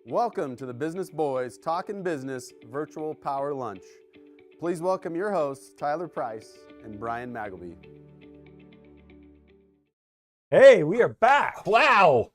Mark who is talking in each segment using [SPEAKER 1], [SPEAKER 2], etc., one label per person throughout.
[SPEAKER 1] Welcome to the Business Boys Talkin-Business Virtual Power Lunch. Please welcome your hosts, Tyler Price and Brian Magleby.
[SPEAKER 2] Hey, we are back.
[SPEAKER 3] Wow.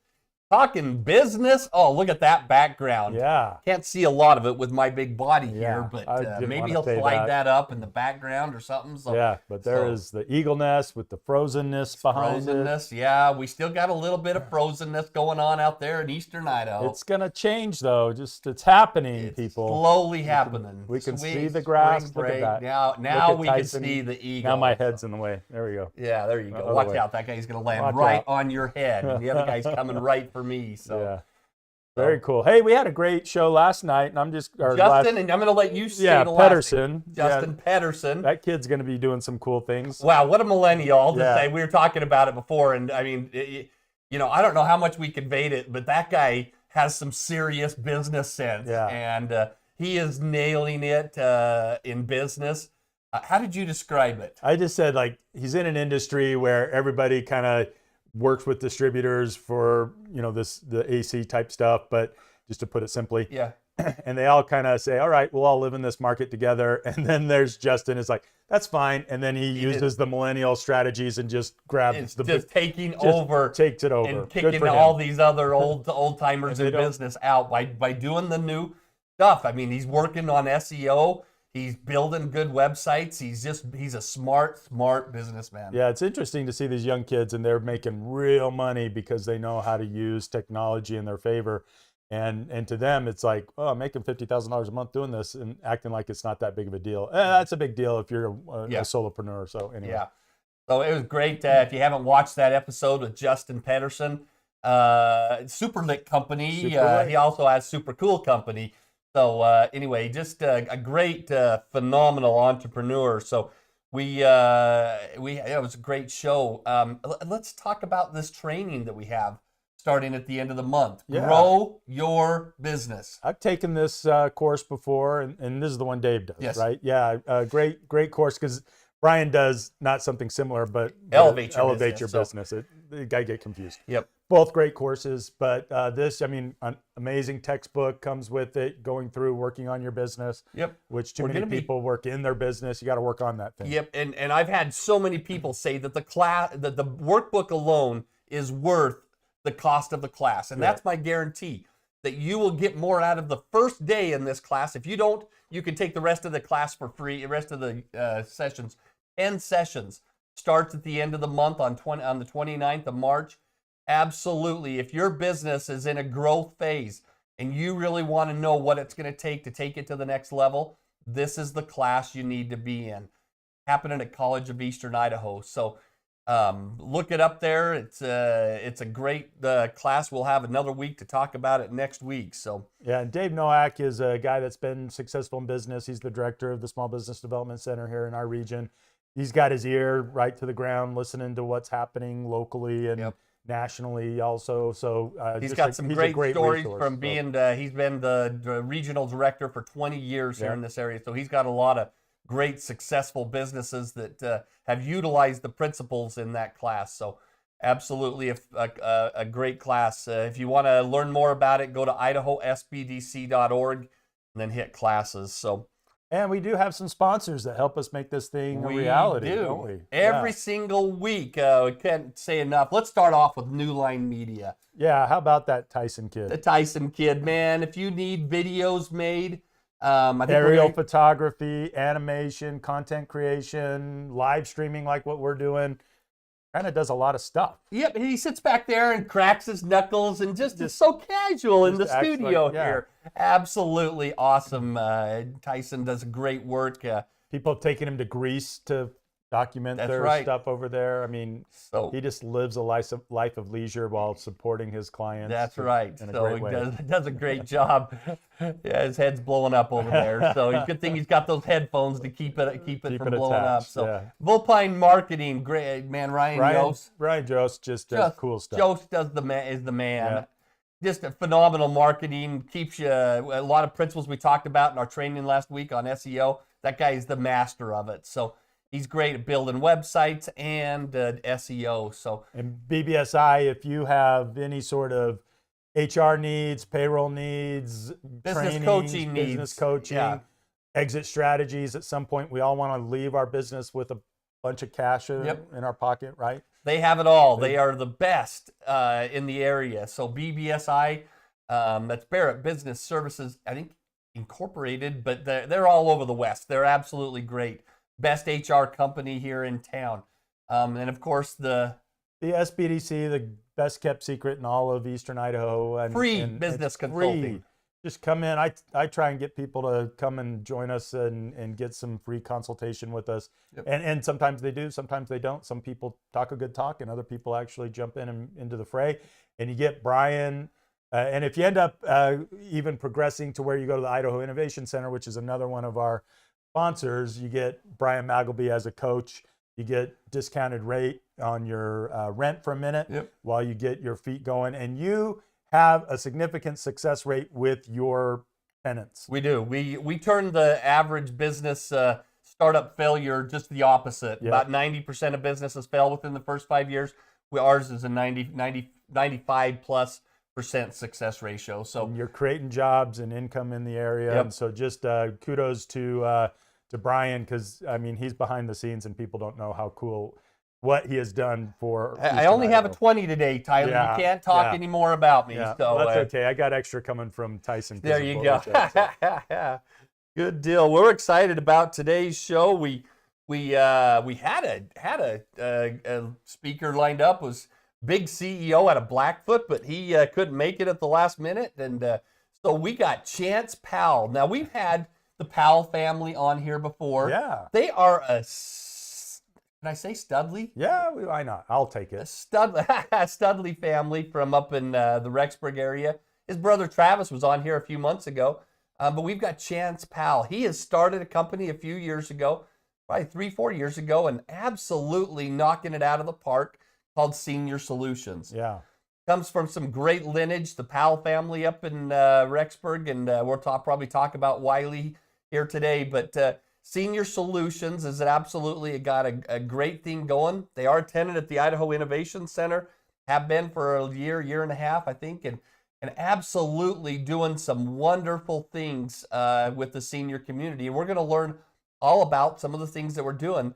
[SPEAKER 3] Talking business. Oh, look at that background.
[SPEAKER 2] Yeah.
[SPEAKER 3] Can't see a lot of it with my big body
[SPEAKER 2] Yeah,
[SPEAKER 3] here, but
[SPEAKER 2] I didn't
[SPEAKER 3] maybe
[SPEAKER 2] wanna
[SPEAKER 3] he'll
[SPEAKER 2] say
[SPEAKER 3] slide
[SPEAKER 2] that.
[SPEAKER 3] that up in the background or something. So,
[SPEAKER 2] Yeah, but there is the eagle nest with the frozenness behind it.
[SPEAKER 3] frozenness. Yeah, we still got a little bit of frozenness going on out there in eastern Idaho.
[SPEAKER 2] It's going to change, though. Just it's happening,
[SPEAKER 3] It's
[SPEAKER 2] people.
[SPEAKER 3] slowly happening.
[SPEAKER 2] We can
[SPEAKER 3] Sweet
[SPEAKER 2] see the grass.
[SPEAKER 3] spring
[SPEAKER 2] Look at
[SPEAKER 3] break.
[SPEAKER 2] that.
[SPEAKER 3] Now
[SPEAKER 2] Look at
[SPEAKER 3] we
[SPEAKER 2] Tyson.
[SPEAKER 3] can see the eagle.
[SPEAKER 2] Now my head's in the way. There we go.
[SPEAKER 3] Yeah, there you go.
[SPEAKER 2] Other
[SPEAKER 3] Watch
[SPEAKER 2] way.
[SPEAKER 3] out. That guy's going to land
[SPEAKER 2] Watch
[SPEAKER 3] right
[SPEAKER 2] out.
[SPEAKER 3] on your head. And the other guy's coming right for me. So.
[SPEAKER 2] Yeah. Very cool. Hey, we had a great show last night, and I'm just
[SPEAKER 3] Justin, and I'm going to let you say the last
[SPEAKER 2] Pedersen.
[SPEAKER 3] name. Justin Pedersen.
[SPEAKER 2] That kid's going to be doing some cool things.
[SPEAKER 3] Wow, what a millennial to
[SPEAKER 2] Yeah.
[SPEAKER 3] say. We were talking about it before, and I mean, I don't know how much we conveyed it, but that guy has some serious business sense,
[SPEAKER 2] Yeah.
[SPEAKER 3] and he is nailing it in business. How did you describe it?
[SPEAKER 2] I just said, like, he's in an industry where everybody kind of works with distributors for, the AC type stuff, but just to put it simply.
[SPEAKER 3] Yeah.
[SPEAKER 2] And they all kind of say, all right, we'll all live in this market together. And then there's Justin is like, that's fine. And then he uses the millennial strategies and just grabs
[SPEAKER 3] It's
[SPEAKER 2] the
[SPEAKER 3] just taking
[SPEAKER 2] just
[SPEAKER 3] over,
[SPEAKER 2] takes it over.
[SPEAKER 3] and
[SPEAKER 2] Good
[SPEAKER 3] kicking
[SPEAKER 2] for him.
[SPEAKER 3] all these other old timers
[SPEAKER 2] And
[SPEAKER 3] in
[SPEAKER 2] they don't-
[SPEAKER 3] business out by doing the new stuff. I mean, he's working on SEO. He's building good websites. He's a smart businessman.
[SPEAKER 2] Yeah, it's interesting to see these young kids, and they're making real money because they know how to use technology in their favor. And to them, it's like, oh, I'm making $50,000 a month doing this and acting like it's not that big of a deal. That's a big deal if you're a solopreneur. So anyway.
[SPEAKER 3] Yeah. So it was great. If you haven't watched that episode with Justin Pedersen, Super Lit Company.
[SPEAKER 2] Super Lit.
[SPEAKER 3] He also has Super Cool Company. So anyway, just a great, phenomenal entrepreneur. So it was a great show. Let's talk about this training that we have starting at the end of the month.
[SPEAKER 2] Yeah.
[SPEAKER 3] Grow your business.
[SPEAKER 2] I've taken this course before, and this is the one Dave does,
[SPEAKER 3] Yes.
[SPEAKER 2] right? Yeah, great course, because Brian does not something similar, but
[SPEAKER 3] Elevate your
[SPEAKER 2] your
[SPEAKER 3] business.
[SPEAKER 2] business. The guy get confused.
[SPEAKER 3] Yep.
[SPEAKER 2] Both great courses, but this, an amazing textbook comes with it, going through working on your business.
[SPEAKER 3] Yep.
[SPEAKER 2] Which too
[SPEAKER 3] We're
[SPEAKER 2] many
[SPEAKER 3] gonna be-
[SPEAKER 2] people work in their business. You got to work on that thing.
[SPEAKER 3] Yep, and I've had so many people say that the workbook alone is worth the cost of the class, and that's my guarantee, that you will get more out of the first day in this class. If you don't, you can take the rest of the class for free. The rest of the sessions, 10 sessions, starts at the end of the month on the 29th of March. Absolutely, if your business is in a growth phase and you really want to know what it's going to take it to the next level, this is the class you need to be in. Happening at College of Eastern Idaho. So look it up there. It's a great class. We'll have another week to talk about it next week. So
[SPEAKER 2] Yeah, and Dave Nowak is a guy that's been successful in business. He's the director of the Small Business Development Center here in our region. He's got his ear right to the ground, listening to what's happening locally and nationally also. So
[SPEAKER 3] he's
[SPEAKER 2] just
[SPEAKER 3] got some great stories
[SPEAKER 2] resource.
[SPEAKER 3] from being, he's been the regional director for 20 years here in this area. So he's got a lot of great successful businesses that have utilized the principles in that class. So absolutely a great class. If you want to learn more about it, go to idahosbdc.org and then hit classes. So.
[SPEAKER 2] And we do have some sponsors that help us make this thing a reality, don't we?
[SPEAKER 3] Every single week. We can't say enough. Let's start off with New Line Media.
[SPEAKER 2] Yeah, how about that Tyson kid?
[SPEAKER 3] The Tyson kid, man. If you need videos made, I think
[SPEAKER 2] aerial photography, animation, content creation, live streaming like what we're doing, kind of does a lot of stuff.
[SPEAKER 3] Yep, he sits back there and cracks his knuckles and just is so casual in the
[SPEAKER 2] acts
[SPEAKER 3] studio
[SPEAKER 2] like- yeah.
[SPEAKER 3] here. Absolutely awesome. Tyson does great work.
[SPEAKER 2] People have taken him to Greece to document
[SPEAKER 3] That's
[SPEAKER 2] their
[SPEAKER 3] right.
[SPEAKER 2] stuff over there. I mean,
[SPEAKER 3] So
[SPEAKER 2] he just lives a life of leisure while supporting his clients.
[SPEAKER 3] that's right.
[SPEAKER 2] in a
[SPEAKER 3] So
[SPEAKER 2] great
[SPEAKER 3] he
[SPEAKER 2] way.
[SPEAKER 3] does a great job. Yeah, his head's blowing up over there. So it's a good thing he's got those headphones to keep it from blowing up.
[SPEAKER 2] attached,
[SPEAKER 3] So
[SPEAKER 2] yeah.
[SPEAKER 3] Vulpine Marketing, great man. Ryan Yost.
[SPEAKER 2] Ryan Jost just does cool stuff.
[SPEAKER 3] Jost is the man. Just a phenomenal marketing. Keeps you a lot of principles we talked about in our training last week on SEO. That guy is the master of it. So he's great at building websites and SEO. So
[SPEAKER 2] And BBSI, if you have any sort of HR needs, payroll needs,
[SPEAKER 3] Business
[SPEAKER 2] training,
[SPEAKER 3] coaching
[SPEAKER 2] business
[SPEAKER 3] needs.
[SPEAKER 2] coaching,
[SPEAKER 3] Yeah.
[SPEAKER 2] exit strategies. At some point, we all want to leave our business with a bunch of cash in our pocket, right?
[SPEAKER 3] They have it all. They are the best in the area. So BBSI, that's Barrett Business Services, I think Incorporated, but they're all over the West. They're absolutely great. Best HR company here in town. And of course, the
[SPEAKER 2] SBDC, the best kept secret in all of Eastern Idaho. And
[SPEAKER 3] free business consulting.
[SPEAKER 2] Free. Just come in. I try and get people to come and join us and get some free consultation with us. Yep. And sometimes they do, sometimes they don't. Some people talk a good talk and other people actually jump in and into the fray. And you get Brian. And if you end up even progressing to where you go to the Idaho Innovation Center, which is another one of our sponsors, you get Brian Magleby as a coach. You get discounted rate on your rent for a minute while you get your feet going. And you have a significant success rate with your tenants.
[SPEAKER 3] We do. We turn the average business startup failure just the opposite. About 90% of businesses fail within the first 5 years. Ours is a 95+% success ratio. So
[SPEAKER 2] and you're creating jobs and income in the area. And so just kudos to Brian, because I mean he's behind the scenes and people don't know how cool what he has done for.
[SPEAKER 3] I only have a 20 today, Tyler. You can't talk any more about me. So
[SPEAKER 2] well, that's okay. I got extra coming from Tyson.
[SPEAKER 3] There you go. Good deal. We're excited about today's show. We had a speaker lined up. Was big CEO out of Blackfoot, but he couldn't make it at the last minute, and so we got Chanse Powell. Now we've had the Powell family on here before.
[SPEAKER 2] Yeah.
[SPEAKER 3] They are can I say Studley?
[SPEAKER 2] Yeah, why not? I'll take it.
[SPEAKER 3] Studley family from up in the Rexburg area. His brother Travis was on here a few months ago. But we've got Chanse Powell. He has started a company a few years ago, probably 3-4 years ago, and absolutely knocking it out of the park, called Senior Solutions.
[SPEAKER 2] Yeah.
[SPEAKER 3] Comes from some great lineage, the Powell family up in Rexburg, and we'll probably talk about Wiley here today. But Senior Solutions is absolutely got a great thing going. They are a tenant at the Idaho Innovation Center, have been for a year and a half, I think, and absolutely doing some wonderful things with the senior community. And we're going to learn all about some of the things that we're doing.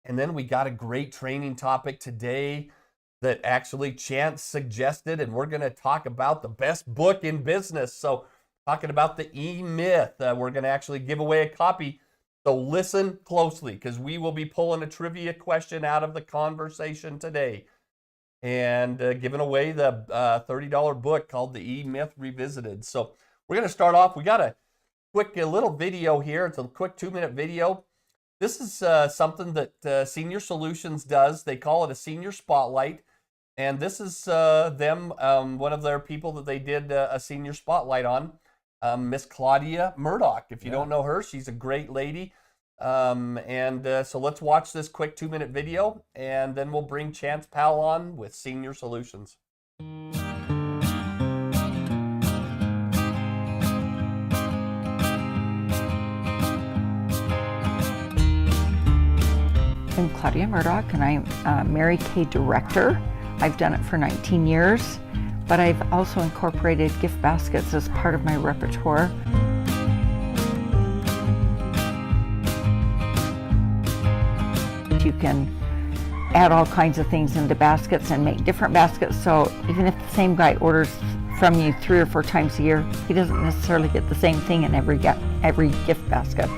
[SPEAKER 3] And then we got a great training topic today that actually Chanse suggested, and we're going to talk about the best book in business. So talking about the E-Myth, we're going to actually give away a copy. So listen closely, because we will be pulling a trivia question out of the conversation today and giving away the $30 book called The E-Myth Revisited. So we're going to start off. We got a little video here. It's a quick 2-minute video. This is something that Senior Solutions does. They call it a Senior Spotlight. And this is them, one of their people that they did a Senior Spotlight on, Miss Claudia Murdoch. If you don't know her, she's a great lady. So let's watch this quick 2-minute video, and then we'll bring Chanse Powell on with Senior Solutions.
[SPEAKER 4] I'm Claudia Murdoch, and I'm a Mary Kay director. I've done it for 19 years, but I've also incorporated gift baskets as part of my repertoire. You can add all kinds of things into baskets and make different baskets, so even if the same guy orders from you 3 or 4 times a year, he doesn't necessarily get the same thing in every gift basket.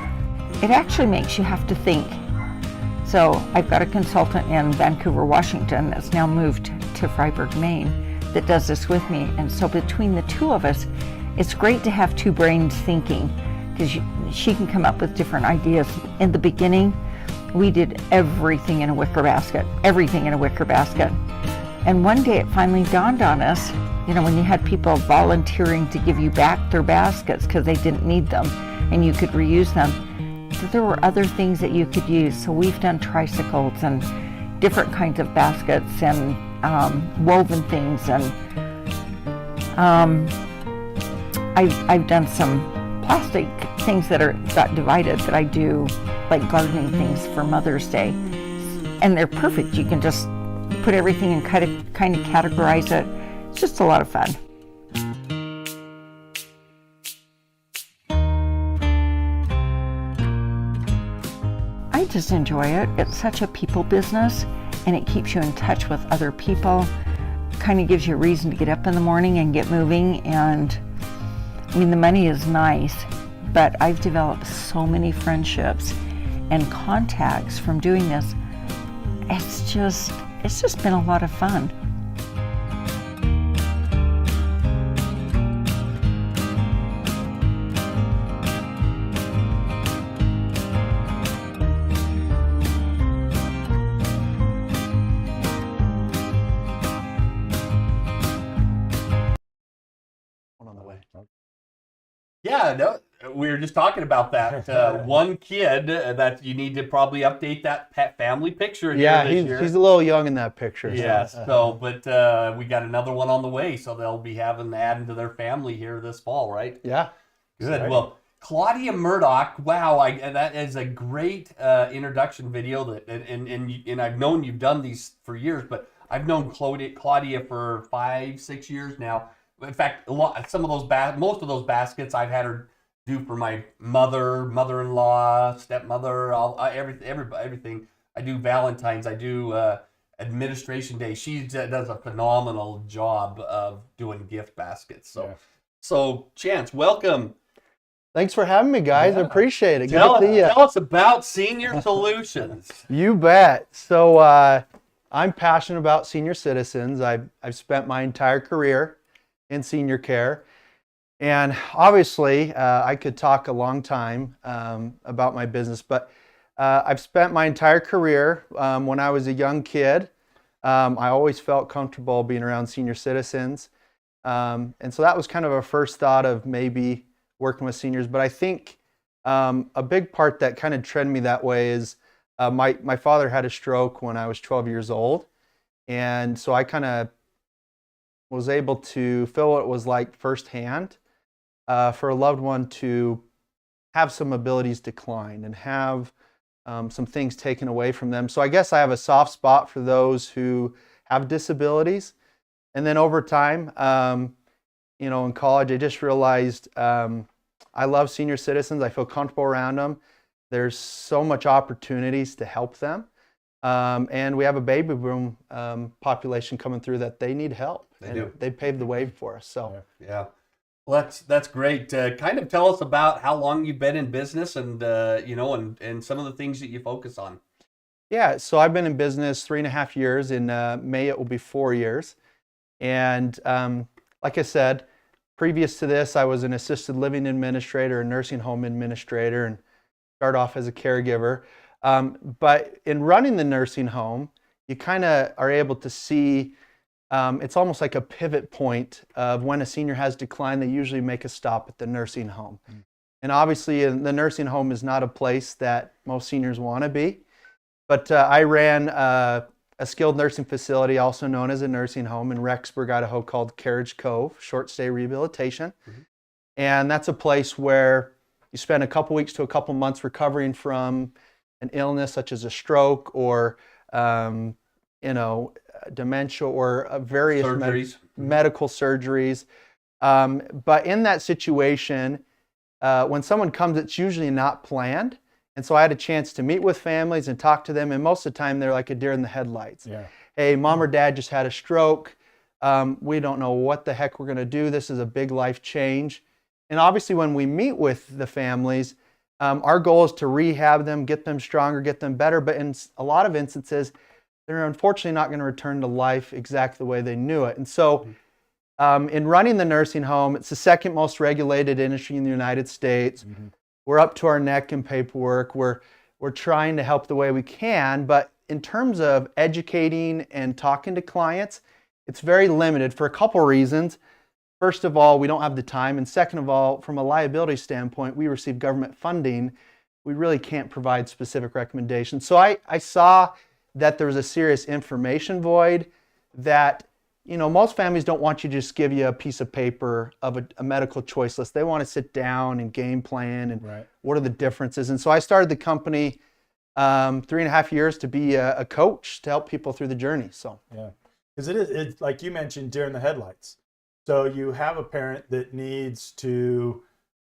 [SPEAKER 4] It actually makes you have to think. So I've got a consultant in Vancouver, Washington that's now moved to Fryeburg, Maine, that does this with me. And so between the two of us, it's great to have 2 brains thinking, because she can come up with different ideas. In the beginning, we did everything in a wicker basket. And one day it finally dawned on us, when you had people volunteering to give you back their baskets because they didn't need them and you could reuse them, there were other things that you could use. So we've done tricycles and different kinds of baskets and woven things, and I've done some plastic things that got divided that I do, like gardening things for Mother's Day, and they're perfect. You can just put everything and kind of categorize it. It's just a lot of fun. I just enjoy it. It's such a people business, and it keeps you in touch with other people. Kind of gives you a reason to get up in the morning and get moving. And I mean, the money is nice, but I've developed so many friendships and contacts from doing this. It's just been a lot of fun.
[SPEAKER 3] Yeah, no, we were just talking about that one kid that you need to probably update that family picture here
[SPEAKER 5] Yeah,
[SPEAKER 3] this year.
[SPEAKER 5] he's a little young in that picture.
[SPEAKER 3] Yes, but we got another one on the way, so they'll be adding to their family here this fall, right?
[SPEAKER 5] Yeah.
[SPEAKER 3] Good.
[SPEAKER 2] Exciting.
[SPEAKER 3] Well, Claudia Murdoch, wow, that is a great introduction video. And I've known you've done these for years, but I've known Claudia for 5-6 years now. In fact, most of those baskets I've had her do for my mother-in-law, stepmother, everything. I do Valentine's, I do Administration Day. She does a phenomenal job of doing gift baskets. So Chance, welcome.
[SPEAKER 5] Thanks for having me, guys. I appreciate it. Good
[SPEAKER 3] Tell
[SPEAKER 5] to see you.
[SPEAKER 3] us about Senior Solutions.
[SPEAKER 5] You bet. So I'm passionate about senior citizens. I've spent my entire career in senior care. And obviously, I could talk a long time about my business, but I've spent my entire career when I was a young kid. I always felt comfortable being around senior citizens. And so that was kind of a first thought of maybe working with seniors. But I think a big part that kind of trended me that way is my father had a stroke when I was 12 years old. And so I kind of was able to feel what it was like firsthand for a loved one to have some abilities decline and have some things taken away from them. So I guess I have a soft spot for those who have disabilities. And then over time, in college, I just realized I love senior citizens. I feel comfortable around them. There's so much opportunities to help them. And we have a baby boom population coming through that they need help. They paved the way for us. So
[SPEAKER 3] yeah. Well, that's great. Kind of tell us about how long you've been in business and and some of the things that you focus on.
[SPEAKER 5] Yeah, so I've been in business 3.5 years. In May, it will be 4 years. And like I said, previous to this, I was an assisted living administrator, a nursing home administrator, and started off as a caregiver. But in running the nursing home, you kind of are able to see it's almost like a pivot point of when a senior has declined, they usually make a stop at the nursing home. And obviously, the nursing home is not a place that most seniors want to be. But I ran a skilled nursing facility, also known as a nursing home in Rexburg, Idaho, called Carriage Cove, Short Stay Rehabilitation. And that's a place where you spend a couple weeks to a couple months recovering from an illness such as a stroke or dementia or various medical surgeries. But in that situation, when someone comes, it's usually not planned. And so I had a chance to meet with families and talk to them. And most of the time, they're like a deer in the headlights. Yeah. Hey, mom or dad just had a stroke. We don't know what the heck we're going to do. This is a big life change. And obviously, when we meet with the families, our goal is to rehab them, get them stronger, get them better. But in a lot of instances, they're unfortunately not going to return to life exactly the way they knew it. And so in running the nursing home, it's the second most regulated industry in the United States. We're up to our neck in paperwork. We're trying to help the way we can. But in terms of educating and talking to clients, it's very limited for a couple reasons. First of all, we don't have the time. And second of all, from a liability standpoint, we receive government funding. We really can't provide specific recommendations. So I saw that there was a serious information void that, most families don't want you to just give you a piece of paper of a medical choice list. They want to sit down and game plan and what are the differences. And so I started the company 3.5 years to be a coach to help people through the journey. So
[SPEAKER 2] yeah, because it's like you mentioned, deer in the headlights. So you have a parent that needs to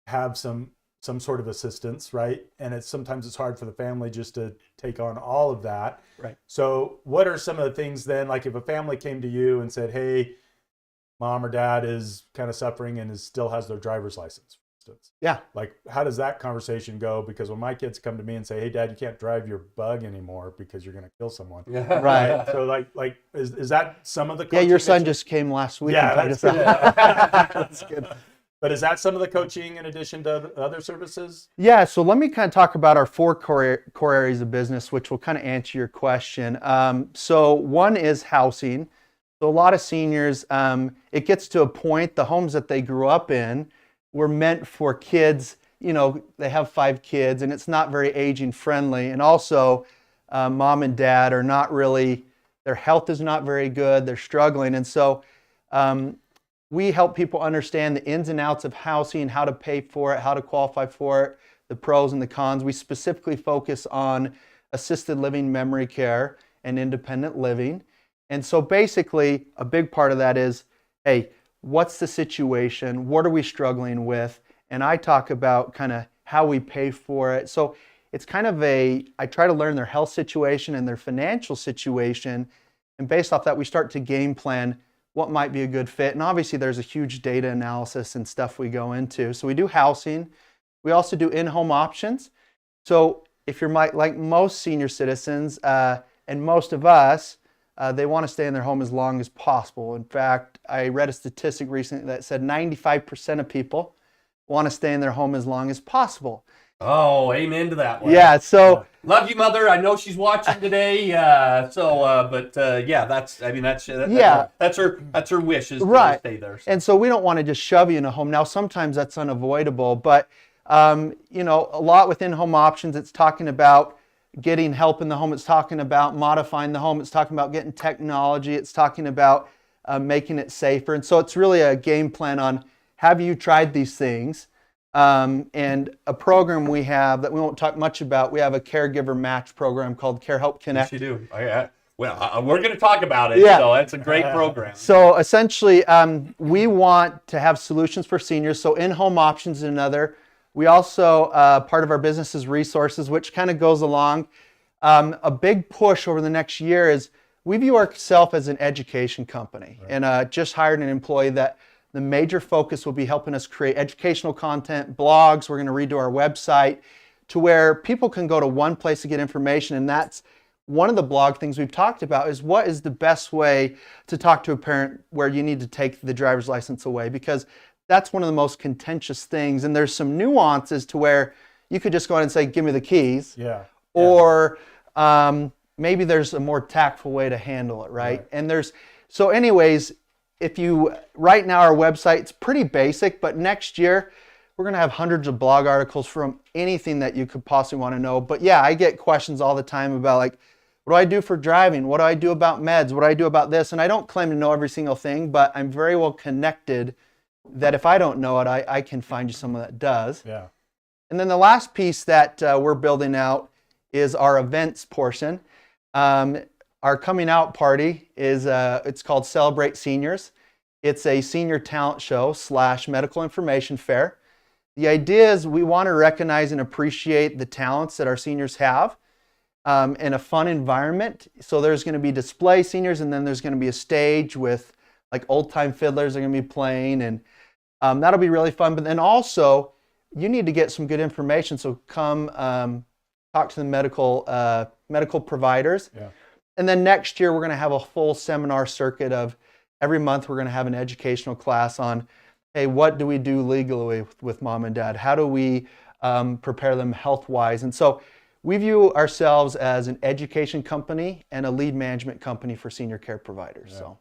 [SPEAKER 2] have some some sort of assistance, right? And sometimes it's hard for the family just to take on all of that.
[SPEAKER 5] Right.
[SPEAKER 2] So what are some of the things then, like if a family came to you and said, hey, mom or dad is kind of suffering and still has their driver's license, for instance.
[SPEAKER 5] Yeah.
[SPEAKER 2] Like, how does that conversation go? Because when my kids come to me and say, hey, dad, you can't drive your bug anymore because you're going to kill someone.
[SPEAKER 5] Right.
[SPEAKER 2] So like, is that some of the
[SPEAKER 5] coaching? Yeah, your son just came last week.
[SPEAKER 2] Yeah,
[SPEAKER 5] that's good. That's good.
[SPEAKER 2] But is that some of the coaching in addition to other services?
[SPEAKER 5] Yeah, so let me kind of talk about our 4 core areas of business, which will kind of answer your question. So one is housing. So a lot of seniors, it gets to a point, the homes that they grew up in were meant for kids, you know, they have 5 kids and it's not very aging friendly. And also mom and dad are not really, their health is not very good, they're struggling. And so we help people understand the ins and outs of housing, how to pay for it, how to qualify for it, the pros and the cons. We specifically focus on assisted living, memory care, and independent living. And so basically, a big part of that is, hey, what's the situation? What are we struggling with? And I talk about kind of how we pay for it. So it's kind of I try to learn their health situation and their financial situation. And based off that, we start to game plan what might be a good fit. And obviously there's a huge data analysis and stuff we go into. So we do housing. We also do in-home options. So if you're like most senior citizens and most of us, they want to stay in their home as long as possible. In fact, I read a statistic recently that said 95% of people want to stay in their home as long as possible.
[SPEAKER 3] Oh, amen to that one.
[SPEAKER 5] Yeah, so
[SPEAKER 3] love you, Mother. I know she's watching today. Yeah, that's her wish is to stay there. So.
[SPEAKER 5] And so we don't want to just shove you in a home. Now, sometimes that's unavoidable, but you know, a lot with in-home options, it's talking about getting help in the home. It's talking about modifying the home. It's talking about getting technology. It's talking about making it safer. And so it's really a game plan on, have you tried these things? And a program we have that we won't talk much about, we have a caregiver match program called Care Help Connect.
[SPEAKER 3] Yes, you do. Well, we're going to talk about it, so that's a great program.
[SPEAKER 5] So essentially, we want to have solutions for seniors. So in-home options is another. We also, part of our business is resources, which kind of goes along. A big push over the next year is we view ourselves as an education company, and just hired an employee that the major focus will be helping us create educational content, blogs. We're going to redo our website to where people can go to one place to get information. And that's one of the blog things we've talked about, is what is the best way to talk to a parent where you need to take the driver's license away, because that's one of the most contentious things. And there's some nuances to where you could just go in and say, give me the keys.
[SPEAKER 2] Yeah.
[SPEAKER 5] Or maybe there's a more tactful way to handle it, right? And so anyways, right now our website's pretty basic, but next year we're going to have hundreds of blog articles from anything that you could possibly want to know. But yeah, I get questions all the time about like, what do I do for driving? What do I do about meds? What do I do about this? And I don't claim to know every single thing, but I'm very well connected that if I don't know it, I can find you someone that does.
[SPEAKER 2] Yeah.
[SPEAKER 5] And then the last piece that we're building out is our events portion. Our coming out party is, it's called Celebrate Seniors. It's a senior talent show / medical information fair. The idea is we want to recognize and appreciate the talents that our seniors have in a fun environment. So there's going to be display seniors, and then there's going to be a stage with like old time fiddlers are going to be playing, and that'll be really fun. But then also, you need to get some good information. So come talk to the medical providers.
[SPEAKER 2] Yeah.
[SPEAKER 5] And then next year, we're going to have a full seminar circuit of every month, we're going to have an educational class on, hey, what do we do legally with mom and dad? How do we prepare them health-wise? And so we view ourselves as an education company and a lead management company for senior care providers.
[SPEAKER 2] Yeah.
[SPEAKER 5] So,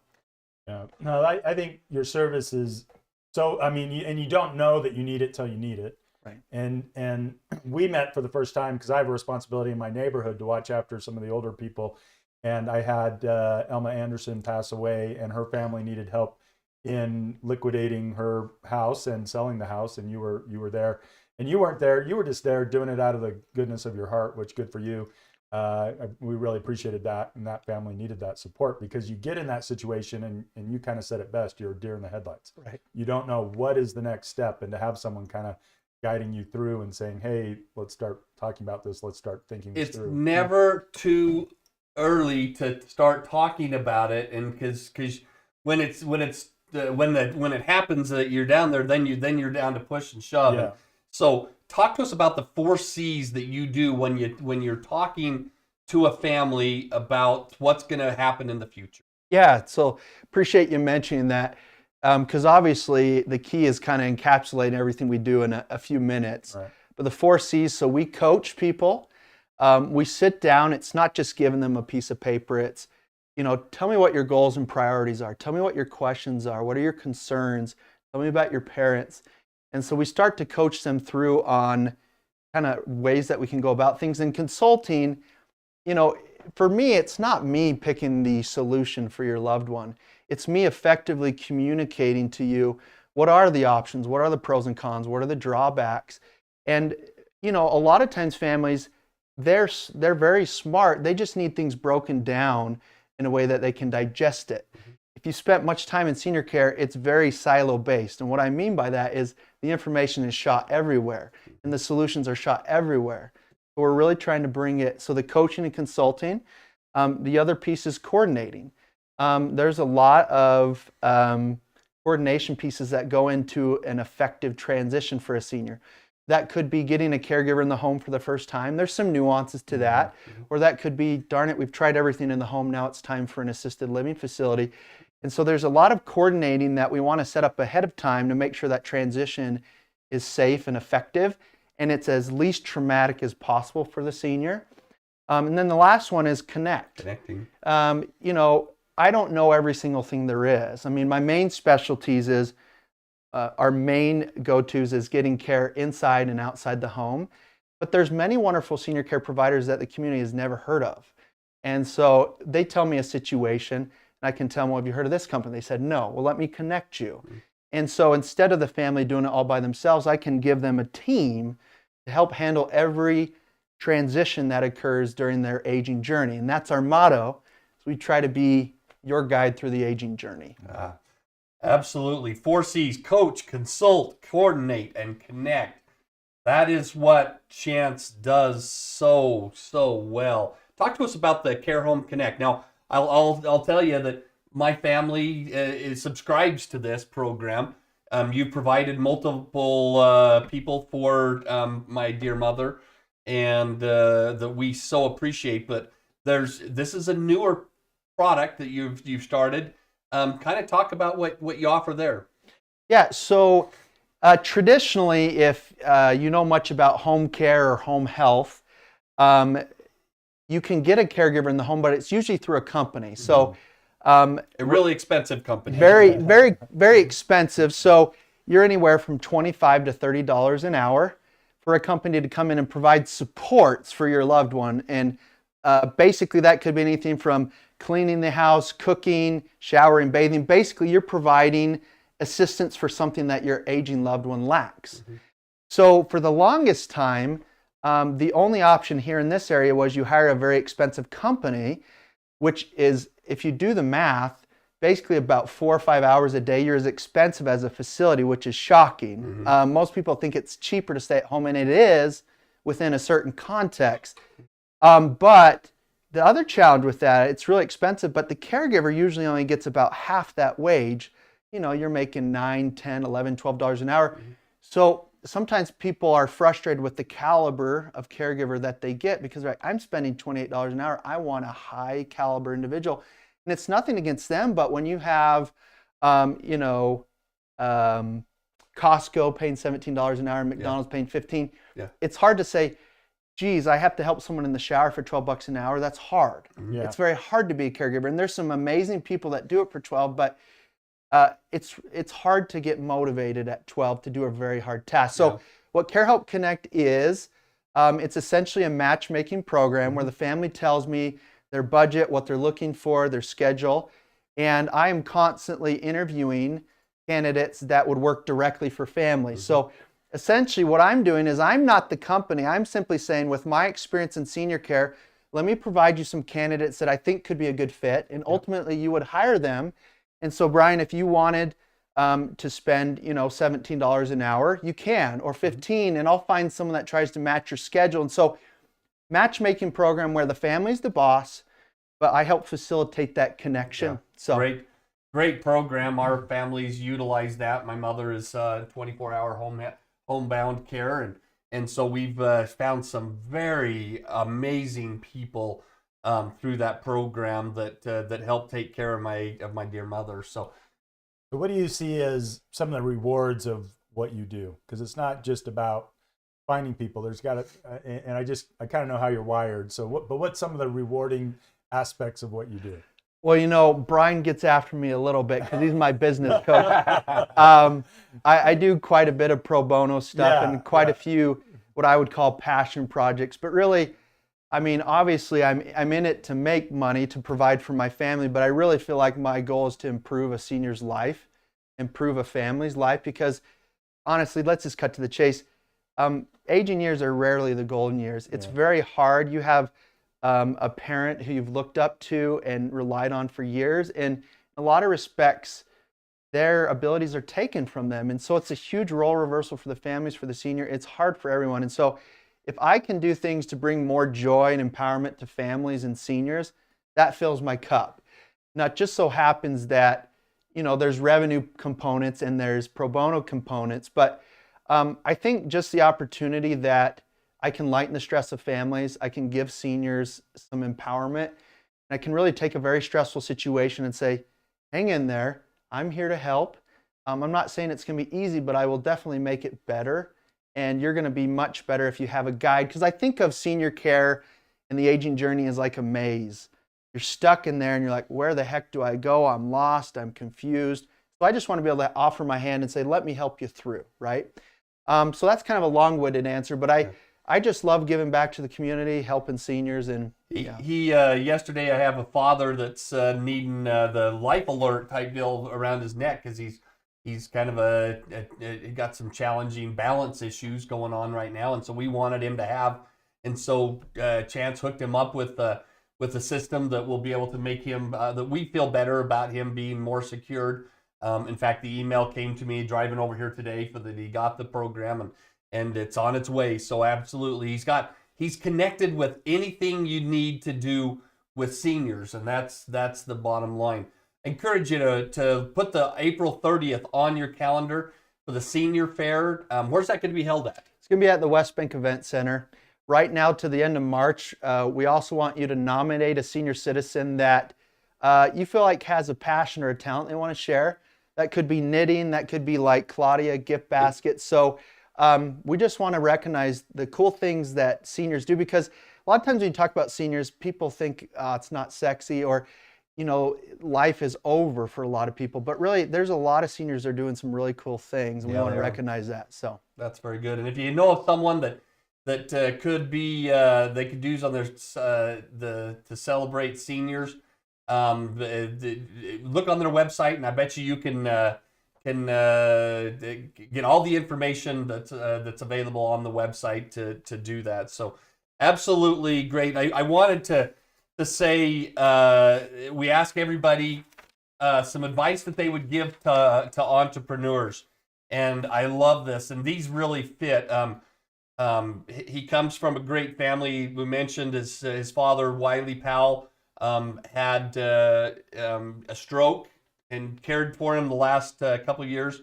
[SPEAKER 2] yeah. No, I think your service is so, I mean, and you don't know that you need it till you need it.
[SPEAKER 5] Right.
[SPEAKER 2] And we met for the first time because I have a responsibility in my neighborhood to watch after some of the older people. And I had Elma Anderson pass away, and her family needed help in liquidating her house and selling the house. And you were there, and you weren't there. You were just there doing it out of the goodness of your heart, which good for you. We really appreciated that, and that family needed that support, because you get in that situation and you kind of said it best, you're a deer in the headlights.
[SPEAKER 5] Right.
[SPEAKER 2] You don't know what is the next step, and to have someone kind of guiding you through and saying, hey, let's start talking about this. Let's start thinking this through.
[SPEAKER 3] It's never too early to start talking about it, and because when it happens that you're down there, then you're down to push and shove.
[SPEAKER 2] Yeah.
[SPEAKER 3] So talk to us about the 4 C's that you do when you're talking to a family about what's going to happen in the future.
[SPEAKER 5] Yeah, so appreciate you mentioning that, because obviously the key is kind of encapsulating everything we do in a few minutes.
[SPEAKER 2] Right.
[SPEAKER 5] But the 4 C's, so we coach people. We sit down. It's not just giving them a piece of paper. It's, tell me what your goals and priorities are. Tell me what your questions are. What are your concerns? Tell me about your parents. And so we start to coach them through on kind of ways that we can go about things. In consulting, for me, it's not me picking the solution for your loved one. It's me effectively communicating to you what are the options, what are the pros and cons, what are the drawbacks. And, a lot of times families, they're very smart. They just need things broken down in a way that they can digest it. If you spent much time in senior care, it's very silo-based. And what I mean by that is the information is shot everywhere and the solutions are shot everywhere. So we're really trying to bring it, so the coaching and consulting. The other piece is coordinating. There's a lot of coordination pieces that go into an effective transition for a senior. That could be getting a caregiver in the home for the first time. There's some nuances to that. Or that could be, darn it, we've tried everything in the home, now it's time for an assisted living facility. And so there's a lot of coordinating that we want to set up ahead of time to make sure that transition is safe and effective, and it's as least traumatic as possible for the senior. And then the last one is connect.
[SPEAKER 3] Connecting.
[SPEAKER 5] I don't know every single thing there is. I mean, my main specialties is, our main go-tos is getting care inside and outside the home. But there's many wonderful senior care providers that the community has never heard of. And so they tell me a situation, and I can tell them, well, have you heard of this company? They said, no. Well, let me connect you. And so instead of the family doing it all by themselves, I can give them a team to help handle every transition that occurs during their aging journey. And that's our motto. So we try to be your guide through the aging journey.
[SPEAKER 3] Absolutely. 4 C's: coach, consult, coordinate, and connect. That is what Chanse does so well. Talk to us about the Care Home Connect. Now, I'll tell you that my family subscribes to this program. You provided multiple people for my dear mother, and that we so appreciate. But this is a newer product that you've started. Kind of talk about what you offer there.
[SPEAKER 5] Yeah, so traditionally, if you know much about home care or home health, you can get a caregiver in the home, but it's usually through a company. So
[SPEAKER 3] a really expensive company.
[SPEAKER 5] Very, very, very expensive. So you're anywhere from $25 to $30 an hour for a company to come in and provide supports for your loved one. And basically that could be anything from cleaning the house, cooking, showering, bathing. Basically, you're providing assistance for something that your aging loved one lacks. So for the longest time, the only option here in this area was you hire a very expensive company, which is, if you do the math, basically about 4 or 5 hours a day, you're as expensive as a facility, which is shocking. Most people think it's cheaper to stay at home, and it is within a certain context. But the other challenge with that, it's really expensive, but the caregiver usually only gets about half that wage. You're making $9, $10, $11, $12 an hour. So sometimes people are frustrated with the caliber of caregiver that they get because they're like, I'm spending $28 an hour. I want a high caliber individual. And it's nothing against them, but when you have, Costco paying $17 an hour, McDonald's paying $15, it's hard to say, geez, I have to help someone in the shower for $12 an hour. That's hard.
[SPEAKER 2] Yeah.
[SPEAKER 5] It's very hard to be a caregiver. And there's some amazing people that do it for 12, but it's hard to get motivated at 12 to do a very hard task. So what Care Help Connect is, it's essentially a matchmaking program where the family tells me their budget, what they're looking for, their schedule, and I am constantly interviewing candidates that would work directly for families. So essentially what I'm doing is I'm not the company. I'm simply saying, with my experience in senior care, let me provide you some candidates that I think could be a good fit, and ultimately you would hire them. And so, Brian, if you wanted to spend, $17 an hour, you can, or 15, and I'll find someone that tries to match your schedule. And so matchmaking program where the family's the boss, but I help facilitate that connection.
[SPEAKER 3] Yeah.
[SPEAKER 5] So
[SPEAKER 3] Great program. Our families utilize that. My mother is 24-hour homebound care, and so we've found some very amazing people through that program that help take care of my dear mother. So
[SPEAKER 2] what do you see as some of the rewards of what you do? Because it's not just about finding people. There's got to, and I kind of know how you're wired. So what's some of the rewarding aspects of what you do?
[SPEAKER 5] Well, Brian gets after me a little bit because he's my business coach. I do quite a bit of pro bono stuff and quite a few what I would call passion projects. But really, I mean, obviously, I'm in it to make money, to provide for my family, but I really feel like my goal is to improve a senior's life, improve a family's life, because honestly, let's just cut to the chase. Aging years are rarely the golden years. It's very hard. You have a parent who you've looked up to and relied on for years, and in a lot of respects, their abilities are taken from them. And so it's a huge role reversal for the families, for the senior. It's hard for everyone. And so if I can do things to bring more joy and empowerment to families and seniors, that fills my cup. Now, it just so happens that, there's revenue components and there's pro bono components, but I think just the opportunity that I can lighten the stress of families, I can give seniors some empowerment, and I can really take a very stressful situation and say, hang in there, I'm here to help. I'm not saying it's going to be easy, but I will definitely make it better. And you're going to be much better if you have a guide. Because I think of senior care and the aging journey as like a maze. You're stuck in there and you're like, where the heck do I go? I'm lost, I'm confused. So I just want to be able to offer my hand and say, let me help you through, right? So that's kind of a long-winded answer, but I just love giving back to the community, helping seniors. And
[SPEAKER 3] yesterday I have a father that's needing the life alert type deal around his neck because he's kind of he got some challenging balance issues going on right now, and so we wanted him to have, and so Chance hooked him up with a system that will be able to make him that we feel better about him being more secured. In fact, the email came to me driving over here today for that he got the program, and it's on its way. So absolutely, he's connected with anything you need to do with seniors, and that's the bottom line. I encourage you to put the April 30th on your calendar for the senior fair. Where's that going to be held at?
[SPEAKER 5] It's going to be at the West Bank Event Center. Right now to the end of March, we also want you to nominate a senior citizen that you feel like has a passion or a talent they want to share. That could be knitting, that could be like Claudia, gift baskets. So we just want to recognize the cool things that seniors do, because a lot of times when you talk about seniors, people think it's not sexy, or life is over for a lot of people. But really, there's a lot of seniors that are doing some really cool things, and we want to recognize that. So
[SPEAKER 3] that's very good. And if you know of someone that could be they could use on their to celebrate seniors, look on their website, and I bet you can get all the information that's available on the website to do that. So absolutely great. I wanted to say we ask everybody some advice that they would give to entrepreneurs, and I love this, and these really fit. He comes from a great family. We mentioned his father, Wiley Powell, had a stroke and cared for him the last couple of years.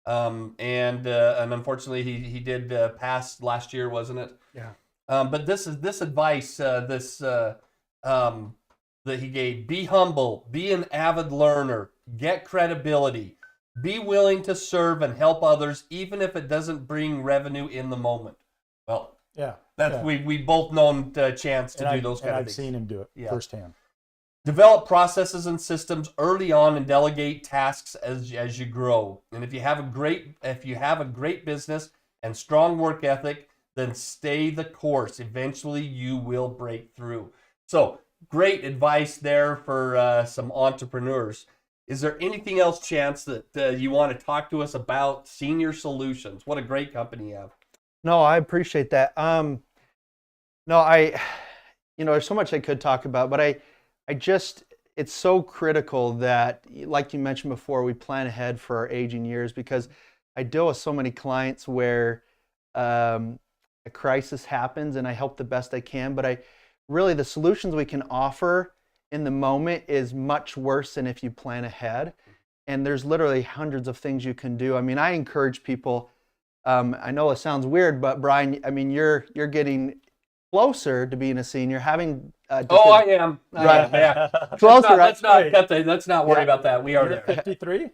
[SPEAKER 3] And unfortunately, he did pass last year, wasn't it?
[SPEAKER 5] Yeah.
[SPEAKER 3] But this advice, that he gave: be humble, be an avid learner, get credibility, be willing to serve and help others, even if it doesn't bring revenue in the moment. Well, we both known Chance to do those kind of things.
[SPEAKER 2] I've seen him do it firsthand.
[SPEAKER 3] Develop processes and systems early on and delegate tasks as you grow. And if you have a great business and strong work ethic, then stay the course. Eventually, you will break through. So, great advice there for some entrepreneurs. Is there anything else, Chance, that you want to talk to us about Senior Solutions? What a great company you have.
[SPEAKER 5] No, I appreciate that. There's so much I could talk about, but I just, it's so critical that, like you mentioned before, we plan ahead for our aging years, because I deal with so many clients where a crisis happens and I help the best I can, but really the solutions we can offer in the moment is much worse than if you plan ahead. And there's literally hundreds of things you can do. I mean, I encourage people, I know it sounds weird, but Brian, I mean, you're getting closer to being a senior, having
[SPEAKER 3] I am.
[SPEAKER 5] Right.
[SPEAKER 3] Yeah.
[SPEAKER 5] Closer.
[SPEAKER 3] Let's not worry about that. We are
[SPEAKER 2] You're
[SPEAKER 3] there.
[SPEAKER 2] 53?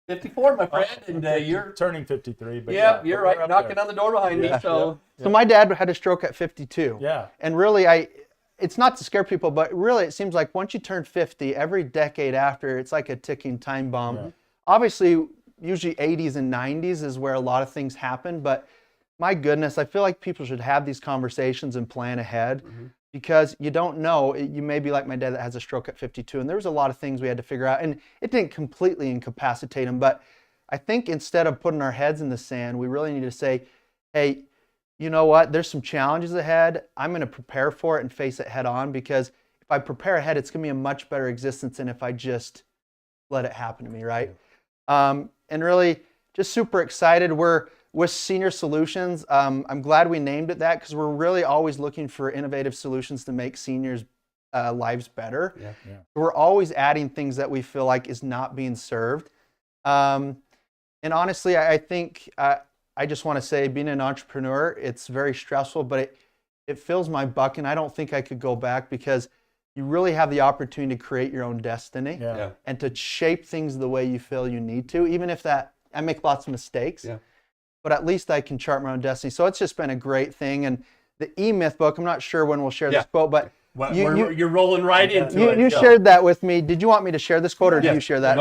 [SPEAKER 3] 54, my friend, and you're
[SPEAKER 2] turning 53. But
[SPEAKER 3] yeah, you're right.
[SPEAKER 2] we're up
[SPEAKER 3] Knocking
[SPEAKER 2] there.
[SPEAKER 3] on the door behind me. So
[SPEAKER 5] So my dad had a stroke at 52.
[SPEAKER 2] Yeah.
[SPEAKER 5] And really, it's not to scare people, but really it seems like once you turn 50, every decade after, it's like a ticking time bomb.
[SPEAKER 2] Yeah.
[SPEAKER 5] Obviously, usually 80s and 90s is where a lot of things happen, but my goodness, I feel like people should have these conversations and plan ahead, because you don't know. You may be like my dad that has a stroke at 52, and there was a lot of things we had to figure out, and it didn't completely incapacitate him, but I think instead of putting our heads in the sand, we really need to say, hey, you know what, there's some challenges ahead. I'm going to prepare for it and face it head on, because if I prepare ahead, it's going to be a much better existence than if I just let it happen to me, right? And really just super excited. We're with Senior Solutions. I'm glad we named it that, because we're really always looking for innovative solutions to make seniors' lives better.
[SPEAKER 2] Yeah.
[SPEAKER 5] We're always adding things that we feel like is not being served. And honestly, I think I just want to say, being an entrepreneur, it's very stressful, but it fills my bucket, and I don't think I could go back, because you really have the opportunity to create your own destiny and to shape things the way you feel you need to, even if I make lots of mistakes. Yeah. But at least I can chart my own destiny. So it's just been a great thing. And the E-Myth book, I'm not sure when we'll share this quote, but
[SPEAKER 3] you're rolling right into it.
[SPEAKER 5] You shared that with me. Did you want me to share this quote, or did you share that?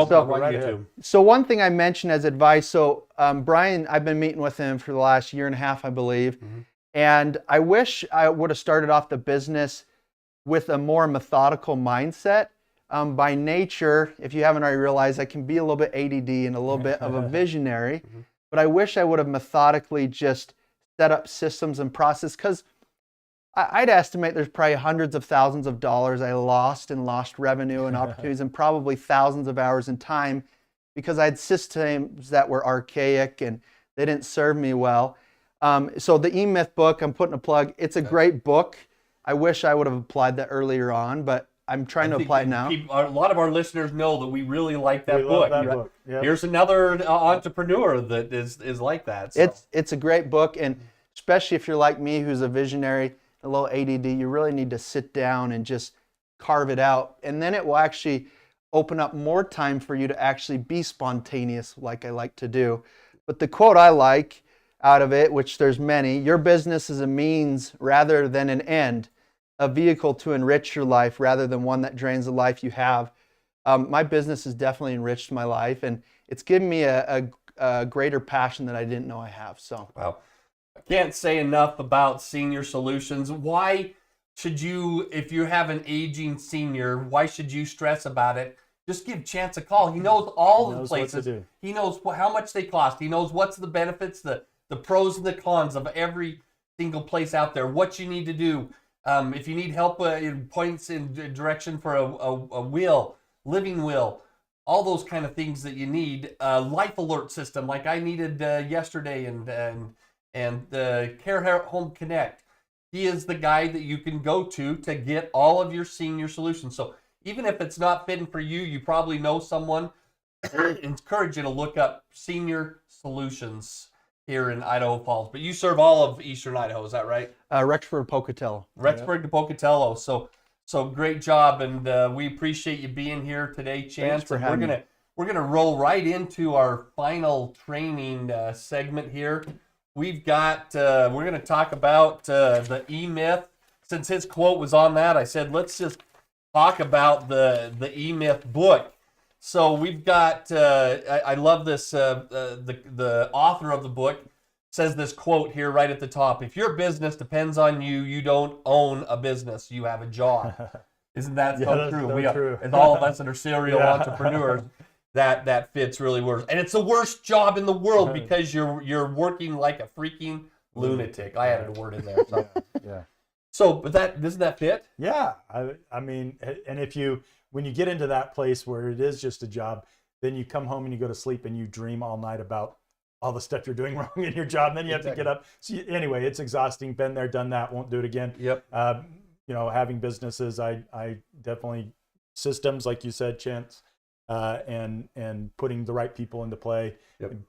[SPEAKER 5] So one thing I mentioned as advice, so Brian, I've been meeting with him for the last year and a half, I believe. And I wish I would have started off the business with a more methodical mindset. By nature, if you haven't already realized, I can be a little bit ADD and a little bit of a visionary. But I wish I would have methodically just set up systems and process, because I'd estimate there's probably hundreds of thousands of dollars I lost revenue and opportunities, and probably thousands of hours in time, because I had systems that were archaic and they didn't serve me well. So the E-Myth book, I'm putting a plug. It's a great book. I wish I would have applied that earlier on, but I'm trying to apply it now.
[SPEAKER 3] A lot of our listeners know that we really like that book.
[SPEAKER 2] Love that book. Yep.
[SPEAKER 3] Here's another entrepreneur that is like that. So.
[SPEAKER 5] It's a great book, and especially if you're like me, who's a visionary, a little ADD, you really need to sit down and just carve it out, and then it will actually open up more time for you to actually be spontaneous, like I like to do. But the quote I like out of it, which there's many: your business is a means rather than an end, a vehicle to enrich your life rather than one that drains the life you have. My business has definitely enriched my life, and it's given me a greater passion that I didn't know I have. So,
[SPEAKER 3] wow. I can't say enough about Senior Solutions. Why should you, if you have an aging senior, why should you stress about it? Just give Chance a call. He knows all the places. He knows how much they cost. He knows what's the benefits, the pros and the cons of every single place out there, what you need to do. If you need help, points in direction for a will, living will, all those kind of things that you need. Life alert system like I needed yesterday, and the Care Home Connect. He is the guy that you can go to get all of your senior solutions. So even if it's not fitting for you, you probably know someone. Encourage you to look up Senior Solutions here in Idaho Falls. But you serve all of Eastern Idaho, is that right?
[SPEAKER 5] Rexford, Pocatello.
[SPEAKER 3] Rexford to Pocatello. So great job, and we appreciate you being here today, Chance.
[SPEAKER 5] Thanks for having me.
[SPEAKER 3] We're gonna roll right into our final training segment here. We've got we're gonna talk about the E-Myth. Since his quote was on that, I said let's just talk about the E-Myth book. So we've got, I love this, the author of the book says this quote here right at the top: if your business depends on you, you don't own a business, you have a job. Isn't that so true?
[SPEAKER 2] So true.
[SPEAKER 3] And all of us that are serial entrepreneurs, that fits really worse. And it's the worst job in the world because you're working like a freaking lunatic. I added a word in there. So.
[SPEAKER 2] Yeah.
[SPEAKER 3] So, but doesn't that fit?
[SPEAKER 2] Yeah. I mean, and if you when you get into that place where it is just a job, then you come home and you go to sleep and you dream all night about all the stuff you're doing wrong in your job. And then you have to get up. So anyway, it's exhausting. Been there, done that. Won't do it again.
[SPEAKER 3] Yep.
[SPEAKER 2] Having businesses, I definitely systems, like you said, Chance, and putting the right people into play,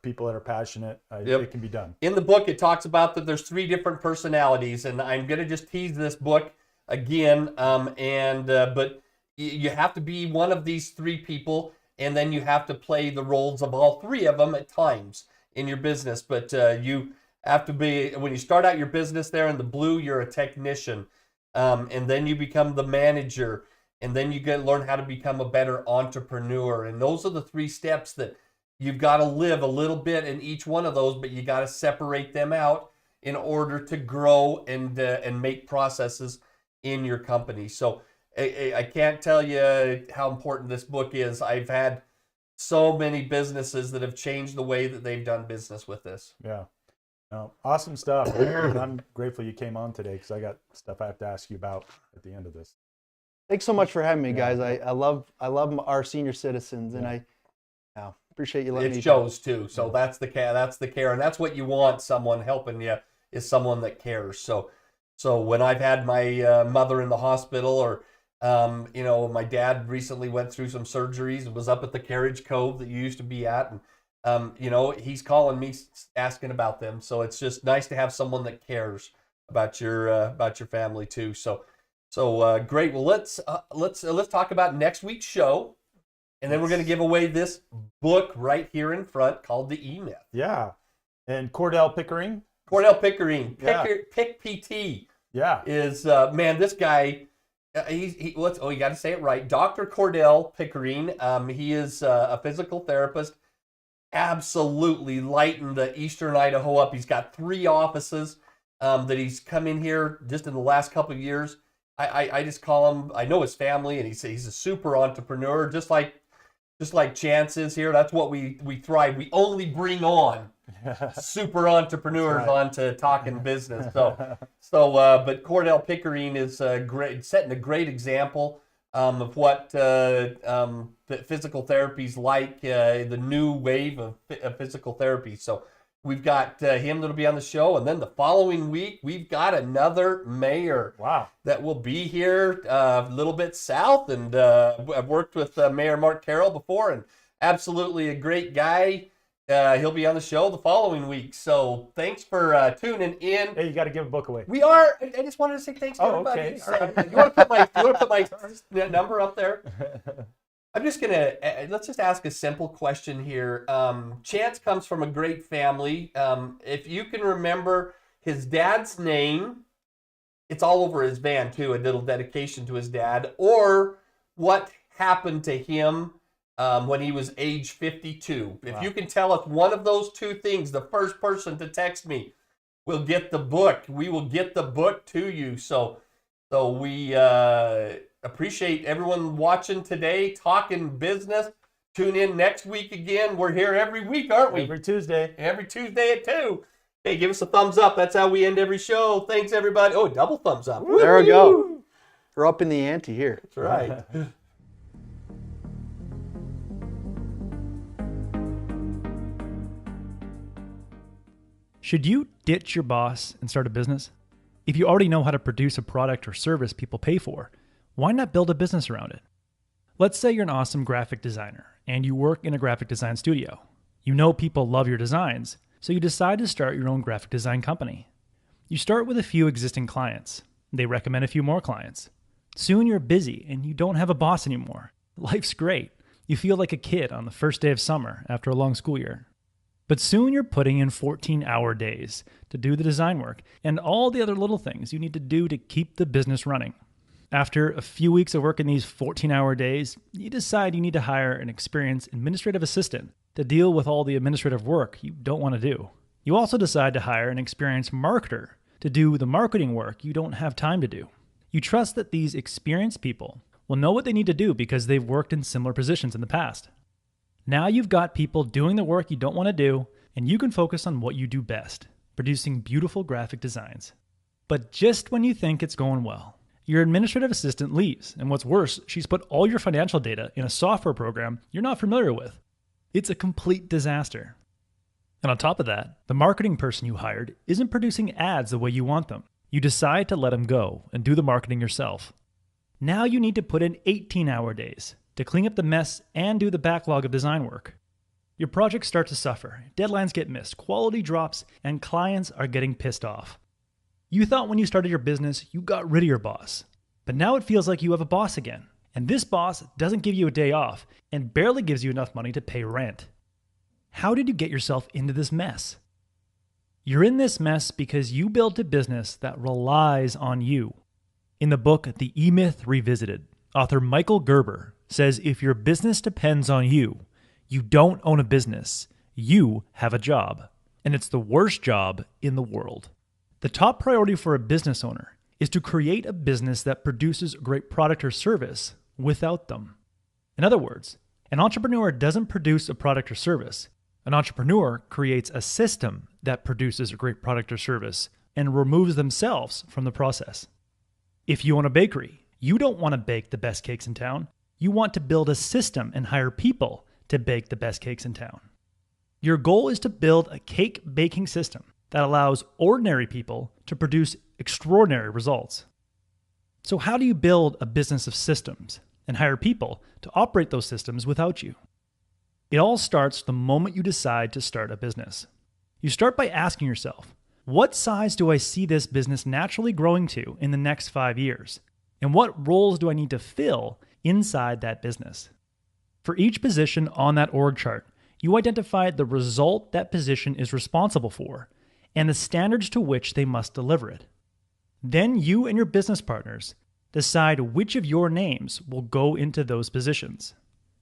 [SPEAKER 2] people that are passionate, it can be done.
[SPEAKER 3] In the book, it talks about that there's 3 different personalities, and I'm going to just tease this book again. But you have to be one of these 3 people, and then you have to play the roles of all 3 of them at times in your business. But you have to be, when you start out your business there in the blue, you're a technician, and then you become the manager. And then you learn how to become a better entrepreneur. And those are the 3 steps that you've got to live a little bit in each one of those, but you got to separate them out in order to grow and make processes in your company. So I can't tell you how important this book is. I've had so many businesses that have changed the way that they've done business with this.
[SPEAKER 2] Yeah. No, awesome stuff. I'm grateful you came on today because I got stuff I have to ask you about at the end of this.
[SPEAKER 5] Thanks so much for having me, guys. I love our senior citizens, and I appreciate you letting me.
[SPEAKER 3] It shows too. So that's the care, and that's what you want. Someone helping you is someone that cares. So when I've had my mother in the hospital, or my dad recently went through some surgeries and was up at the Carriage Cove that you used to be at, and he's calling me asking about them. So it's just nice to have someone that cares about your family too. So great. Well, let's talk about next week's show, and then we're going to give away this book right here in front called The E-Myth.
[SPEAKER 2] Yeah, and Cordell Pickering,
[SPEAKER 3] Pick PT.
[SPEAKER 2] Yeah,
[SPEAKER 3] is this guy. You got to say it right. Dr. Cordell Pickering. He is a physical therapist. Absolutely lightened the Eastern Idaho up. He's got 3 offices that he's come in here just in the last couple of years. I just call him, I know his family, and he's a super entrepreneur, just like Chance is here. That's what we thrive. We only bring on super entrepreneurs onto Talkin' Business. But Cordell Pickering is setting a great example of what physical therapy's like, the new wave of physical therapy. So we've got him that'll be on the show, and then the following week we've got another mayor.
[SPEAKER 2] Wow.
[SPEAKER 3] That will be here a little bit south, and I've worked with Mayor Mark Carroll before, and absolutely a great guy. He'll be on the show the following week. So thanks for tuning in.
[SPEAKER 2] Hey, you got to give a book away.
[SPEAKER 3] We are. I just wanted to say thanks to everybody.
[SPEAKER 2] Okay.
[SPEAKER 3] So, you want to put my number up there? I'm just gonna let's just ask a simple question here. Chance comes from a great family. If you can remember his dad's name, it's all over his van too. A little dedication to his dad, or what happened to him when he was age 52. Wow. If you can tell us one of those 2 things, the first person to text me will get the book. We will get the book to you. So we appreciate everyone watching today. Talkin' Business. Tune in next week again. We're here every week, aren't we?
[SPEAKER 2] Every Tuesday.
[SPEAKER 3] Every Tuesday at 2. Hey, give us a thumbs up. That's how we end every show. Thanks, everybody. Oh, double thumbs up.
[SPEAKER 5] There we go. We're up in the ante here.
[SPEAKER 3] That's right.
[SPEAKER 6] Should you ditch your boss and start a business? If you already know how to produce a product or service people pay for, why not build a business around it? Let's say you're an awesome graphic designer and you work in a graphic design studio. You know people love your designs, so you decide to start your own graphic design company. You start with a few existing clients. They recommend a few more clients. Soon you're busy and you don't have a boss anymore. Life's great. You feel like a kid on the first day of summer after a long school year. But soon you're putting in 14-hour days to do the design work and all the other little things you need to do to keep the business running. After a few weeks of working these 14-hour days, you decide you need to hire an experienced administrative assistant to deal with all the administrative work you don't want to do. You also decide to hire an experienced marketer to do the marketing work you don't have time to do. You trust that these experienced people will know what they need to do because they've worked in similar positions in the past. Now you've got people doing the work you don't want to do, and you can focus on what you do best, producing beautiful graphic designs. But just when you think it's going well, your administrative assistant leaves, and what's worse, she's put all your financial data in a software program you're not familiar with. It's a complete disaster. And on top of that, the marketing person you hired isn't producing ads the way you want them. You decide to let him go and do the marketing yourself. Now you need to put in 18-hour days to clean up the mess and do the backlog of design work. Your projects start to suffer, deadlines get missed, quality drops, and clients are getting pissed off. You thought when you started your business, you got rid of your boss. But now it feels like you have a boss again. And this boss doesn't give you a day off and barely gives you enough money to pay rent. How did you get yourself into this mess? You're in this mess because you built a business that relies on you. In the book, The E-Myth Revisited, author Michael Gerber says if your business depends on you, you don't own a business, you have a job. And it's the worst job in the world. The top priority for a business owner is to create a business that produces a great product or service without them. In other words, an entrepreneur doesn't produce a product or service. An entrepreneur creates a system that produces a great product or service and removes themselves from the process. If you own a bakery, you don't want to bake the best cakes in town. You want to build a system and hire people to bake the best cakes in town. Your goal is to build a cake baking system that allows ordinary people to produce extraordinary results. So how do you build a business of systems and hire people to operate those systems without you? It all starts the moment you decide to start a business. You start by asking yourself, what size do I see this business naturally growing to in the next 5 years? And what roles do I need to fill inside that business? For each position on that org chart, you identify the result that position is responsible for and the standards to which they must deliver it. Then you and your business partners decide which of your names will go into those positions.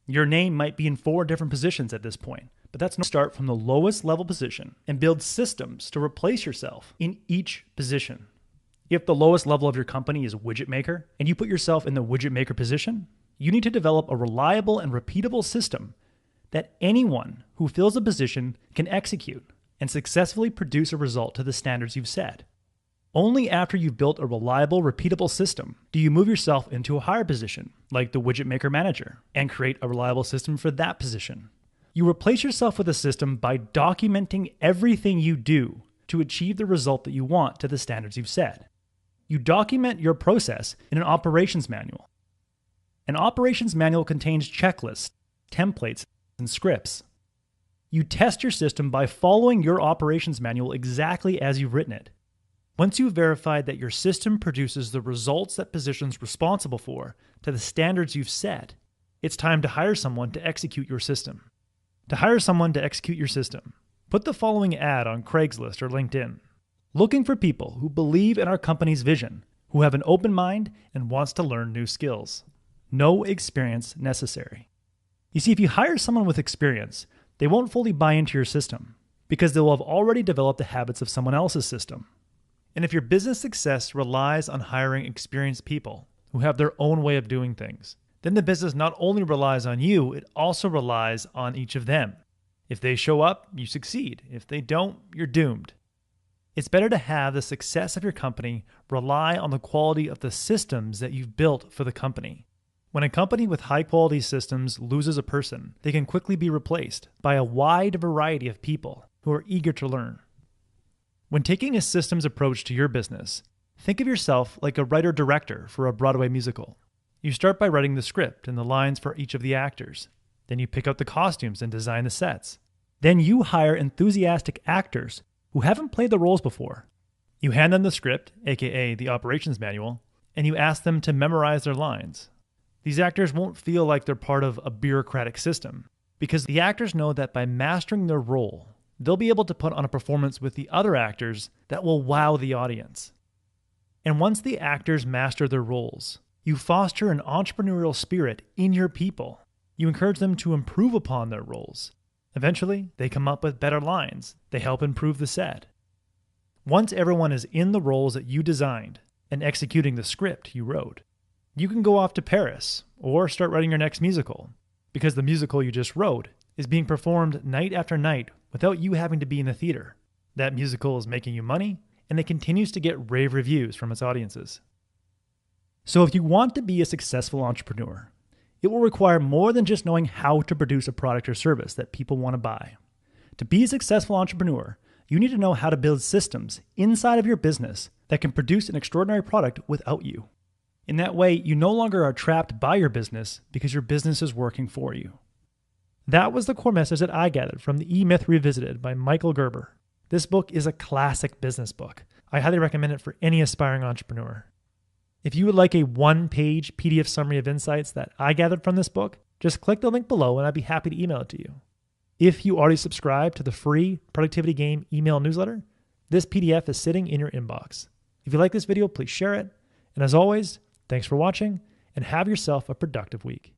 [SPEAKER 6] Your name might be in 4 different positions at this point, but that's no start from the lowest level position and build systems to replace yourself in each position. If the lowest level of your company is widget maker and you put yourself in the widget maker position, you need to develop a reliable and repeatable system that anyone who fills a position can execute and successfully produce a result to the standards you've set. Only after you've built a reliable, repeatable system do you move yourself into a higher position, like the widget maker manager, and create a reliable system for that position. You replace yourself with a system by documenting everything you do to achieve the result that you want to the standards you've set. You document your process in an operations manual. An operations manual contains checklists, templates, and scripts. You test your system by following your operations manual exactly as you've written it. Once you've verified that your system produces the results that position's responsible for to the standards you've set, it's time to hire someone to execute your system. To hire someone to execute your system, put the following ad on Craigslist or LinkedIn. Looking for people who believe in our company's vision, who have an open mind and wants to learn new skills. No experience necessary. You see, if you hire someone with experience, they won't fully buy into your system because they'll have already developed the habits of someone else's system. And if your business success relies on hiring experienced people who have their own way of doing things, then the business not only relies on you, it also relies on each of them. If they show up, you succeed. If they don't, you're doomed. It's better to have the success of your company rely on the quality of the systems that you've built for the company. When a company with high-quality systems loses a person, they can quickly be replaced by a wide variety of people who are eager to learn. When taking a systems approach to your business, think of yourself like a writer-director for a Broadway musical. You start by writing the script and the lines for each of the actors. Then you pick out the costumes and design the sets. Then you hire enthusiastic actors who haven't played the roles before. You hand them the script, aka the operations manual, and you ask them to memorize their lines. These actors won't feel like they're part of a bureaucratic system because the actors know that by mastering their role, they'll be able to put on a performance with the other actors that will wow the audience. And once the actors master their roles, you foster an entrepreneurial spirit in your people. You encourage them to improve upon their roles. Eventually, they come up with better lines. They help improve the set. Once everyone is in the roles that you designed and executing the script you wrote, you can go off to Paris or start writing your next musical, because the musical you just wrote is being performed night after night without you having to be in the theater. That musical is making you money, and it continues to get rave reviews from its audiences. So if you want to be a successful entrepreneur, it will require more than just knowing how to produce a product or service that people want to buy. To be a successful entrepreneur, you need to know how to build systems inside of your business that can produce an extraordinary product without you. In that way, you no longer are trapped by your business because your business is working for you. That was the core message that I gathered from the E-Myth Revisited by Michael Gerber. This book is a classic business book. I highly recommend it for any aspiring entrepreneur. If you would like a one-page PDF summary of insights that I gathered from this book, just click the link below and I'd be happy to email it to you. If you already subscribe to the free Productivity Game email newsletter, this PDF is sitting in your inbox. If you like this video, please share it. And as always, thanks for watching and have yourself a productive week.